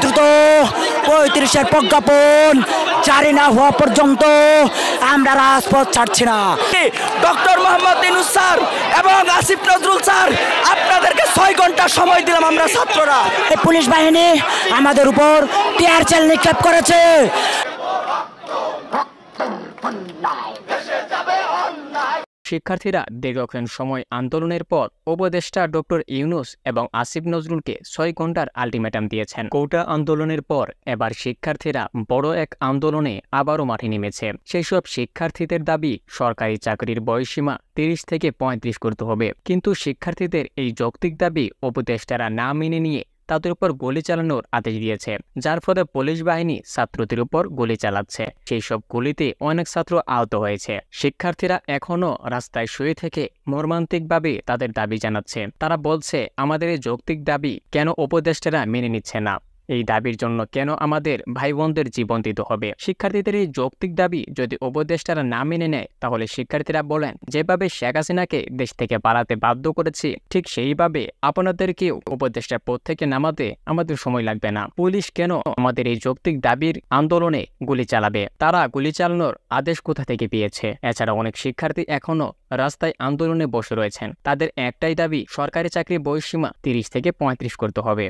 দ্রুত ৩৫-এর প্রজ্ঞাপন জারি না হওয়া পর্যন্ত আমরা রাজপথ ছাড়ছি না। ডক্টর মোহাম্মদ ইউনূস স্যার এবং আসিফ নজরুল স্যার, আপনাদেরকে 6 ঘন্টা সময় দিলাম আমরা ছাত্ররা। এই পুলিশ বাহিনী আমাদের উপর টিয়ার সেল নিক্ষেপ করেছে। শিক্ষার্থীরা দীর্ঘক্ষণ সময় আন্দোলনের পর উপদেষ্টা ডক্টর ইউনূস এবং আসিফ নজরুলকে 6 ঘন্টার আলটিমেটাম দিয়েছেন। কোটা আন্দোলনের পর এবার শিক্ষার্থীরা বড় এক আন্দোলনে আবারও মাঠে নেমেছে। সেই সব শিক্ষার্থীদের দাবি সরকারি চাকরির বয়সসীমা 30 থেকে 35 করতে হবে। কিন্তু শিক্ষার্থীদের এই যৌক্তিক দাবি উপদেষ্টারা না মেনে নিয়ে তাদের উপর গুলি চালানোর আদেশ দিয়েছে, যার ফলে পুলিশ বাহিনী ছাত্রদের উপর গুলি চালাচ্ছে। সেই সব গুলিতে অনেক ছাত্র আহত হয়েছে। শিক্ষার্থীরা এখনও রাস্তায় শুয়ে থেকে মর্মান্তিকভাবে তাদের দাবি জানাচ্ছে। তারা বলছে, আমাদের এই যৌক্তিক দাবি কেন উপদেষ্টারা মেনে নিচ্ছে না? এই দাবির জন্য কেন আমাদের ভাই বোনদের জীবন দিতে হবে? শিক্ষার্থীদের এই যৌক্তিক দাবি যদি উপদেষ্টারা না মেনে নেয়, তাহলে শিক্ষার্থীরা বলেন, যেভাবে শেখ হাসিনাকে দেশ থেকে পালাতে বাধ্য করেছি, ঠিক সেইভাবে আপনাদেরকেও উপদেষ্টার পদ থেকে নামাতে আমাদের সময় লাগবে না। পুলিশ কেন আমাদের এই যৌক্তিক দাবির আন্দোলনে গুলি চালাবে? তারা গুলি চালানোর আদেশ কোথা থেকে পেয়েছে? এছাড়া অনেক শিক্ষার্থী এখনো রাস্তায় আন্দোলনে বসে রয়েছেন। তাদের একটাই দাবি, সরকারি চাকরির বয়সসীমা 30 থেকে 35 করতে হবে।